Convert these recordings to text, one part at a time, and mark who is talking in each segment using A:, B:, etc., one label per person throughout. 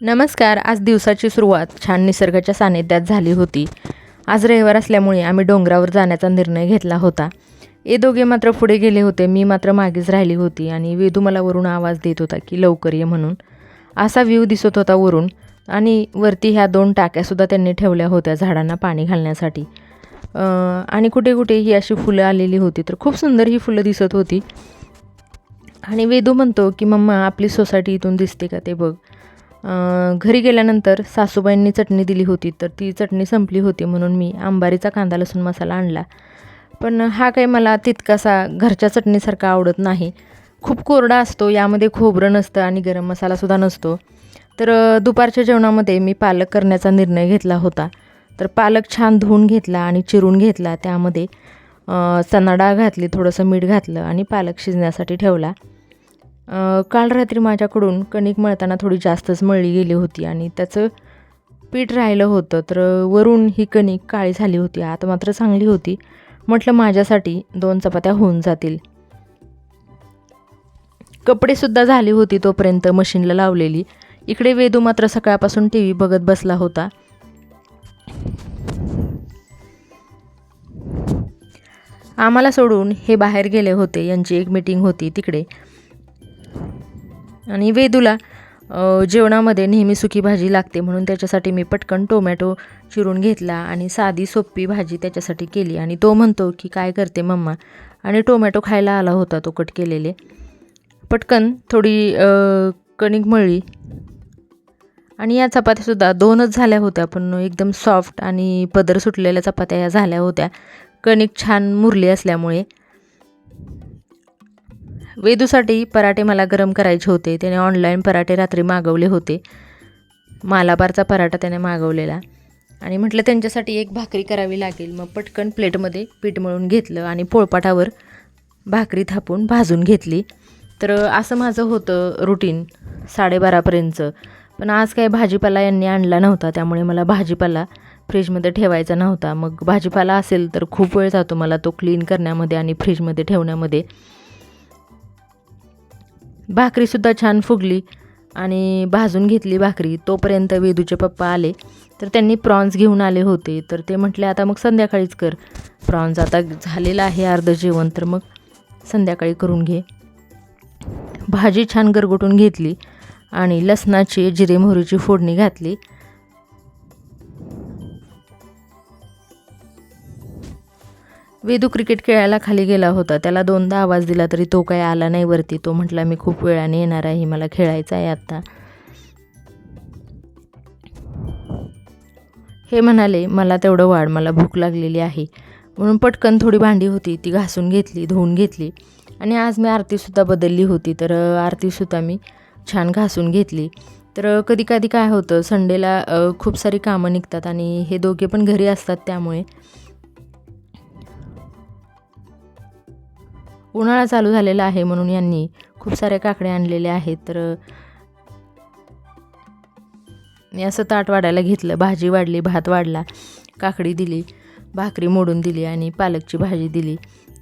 A: नमस्कार. आज दिवसाची सुरुवात छान निसर्गाच्या सानिध्यात झाली होती. आज रविवार असल्यामुळे आम्ही डोंगरावर जाण्याचा निर्णय घेतला होता. दोघे मात्र पुढे गेले होते, मी मात्र मागेच राहिली होती आणि वेदू मला वरून आवाज देत होता की लवकर ये म्हणून. असा व्ह्यू दिसत होता वरून आणि वरती ह्या 2 टाक्यासुद्धा त्यांनी ठेवल्या होत्या झाडांना पाणी घालण्यासाठी. आणि कुठे कुठे ही अशी फुलं आलेली होती, तर खूप सुंदर ही फुलं दिसत होती. आणि वेदू म्हणतो की मम्मा आपली सोसायटी इथून दिसते का ते बघ. घरी गेल्यानंतर सासूबाईंनी चटणी दिली होती, तर ती चटणी संपली होती म्हणून मी अंबारीचा कांदा लसूण मसाला आणला. पण हा काही मला तितकासा घरच्या चटणीसारखा आवडत नाही. खूप कोरडा असतो, यामध्ये खोबरं नसतं आणि गरम मसालासुद्धा नसतो. तर दुपारच्या जेवणामध्ये मी पालक करण्याचा निर्णय घेतला होता. तर पालक छान धुवून घेतला आणि चिरून घेतला. त्यामध्ये चणा डाळ घातली, थोडंसं मीठ घातलं आणि पालक शिजण्यासाठी ठेवला. काल रात्री माझ्याकडून कणिक मळताना थोडी जास्तच मळली गेली होती आणि त्याचं पीठ राहिलं होतं. तर वरून ही कणिक काळी झाली होती, आत मात्र चांगली होती. म्हटलं माझ्यासाठी 2 चपात्या होऊन जातील. कपडेसुद्धा झाली होती तोपर्यंत मशीनला लावलेली. इकडे वेदू मात्र सकाळपासून TV बघत बसला होता. आम्हाला सोडून हे बाहेर गेले होते, यांची एक मीटिंग होती तिकडे. आणि वेदूला जेवणामध्ये नेहमी सुकी भाजी लागते म्हणून त्याच्यासाठी मी पटकन टोमॅटो चिरून घेतला आणि साधी सोपी भाजी त्याच्यासाठी केली. आणि तो म्हणतो की काय करते मम्मा, आणि टोमॅटो खायला आला होता तो कट केलेले. पटकन थोडी कणिक मळली आणि या चपात्यासुद्धा 2च झाल्या होत्या, पण एकदम सॉफ्ट आणि पदर सुटलेल्या चपात्या या झाल्या होत्या, कणिक छान मुरली असल्यामुळे. वेदूसाठी पराठे मला गरम करायचे होते. त्याने ऑनलाईन पराठे रात्री मागवले होते. मालाबारचा पराठा त्याने मागवलेला आणि म्हटलं त्यांच्यासाठी एक भाकरी करावी लागेल. मग पटकन प्लेटमध्ये पीठ मळून घेतलं आणि पोळपाटावर भाकरी थापून भाजून घेतली. तर असं माझं होतं रुटीन 12:30पर्यंतचं. पण आज काय भाजीपाला यांनी आणला नव्हता, त्यामुळे मला भाजीपाला फ्रीजमध्ये ठेवायचा नव्हता. मग भाजीपाला असेल तर खूप वेळ जातो मला तो क्लीन करण्यामध्ये आणि फ्रीजमध्ये ठेवण्यामध्ये. भाकरीसुद्धा छान फुगली आणि भाजून घेतली भाकरी. तोपर्यंत वेदूचे पप्पा आले, तर त्यांनी प्रॉन्स घेऊन आले होते. तर ते म्हटले आता मग संध्याकाळीच कर प्रॉन्स, आता झालेलं आहे अर्धं जेवण, तर मग संध्याकाळी करून घे. भाजी छान गरगटून घेतली आणि लसणाची जिरे मोहरीची फोडणी घातली. वेदू क्रिकेट खेळायला खाली गेला होता. त्याला 2दा आवाज दिला तरी तो काही आला नाही वरती. तो म्हटला मी खूप वेळाने येणार आहे, मला खेळायचं आहे आत्ता. हे म्हणाले मला तेवढं वाढ, मला भूक लागलेली आहे. म्हणून पटकन थोडी भांडी होती ती घासून घेतली, धुवून घेतली. आणि आज मी आरतीसुद्धा बदलली होती, तर आरतीसुद्धा मी छान घासून घेतली. तर कधी कधी काय होतं, संडेला खूप सारी कामं निघतात आणि हे दोघे पण घरी असतात, त्यामुळे उन्हाळा चालू झालेला आहे म्हणून यांनी खूप साऱ्या काकड्या आणलेल्या आहेत. तर मी असं ताट वाढायला घेतलं, भाजी वाढली, भात वाढला, काकडी दिली, भाकरी मोडून दिली आणि पालकची भाजी दिली.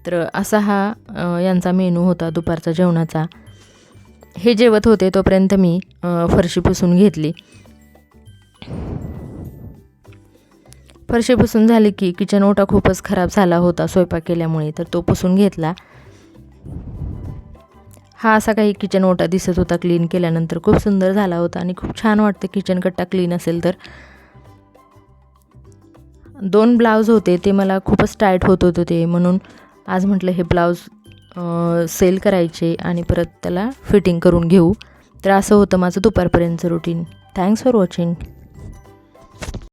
A: तर असा हा यांचा मेनू होता दुपारचा जेवणाचा. हे जेवत होते तोपर्यंत मी फरशी पुसून घेतली. फरशी पुसून झाली की किचन ओटा खूपच खराब झाला होता स्वयंपाक केल्यामुळे, तर तो पुसून घेतला. हा असा काही किचन ओटा दिसत होता क्लीन केल्यानंतर, खूप सुंदर झाला होता आणि खूप छान वाटतं किचन कट्टा क्लीन असेल तर. 2 ब्लाऊज होते, ते मला खूपच टाईट होत होते ते, म्हणून आज म्हटलं हे ब्लाऊज सेल करायचे आणि परत त्याला फिटिंग करून घेऊ. तर असं होतं माझं दुपारपर्यंतचं रुटीन. Thanks for watching.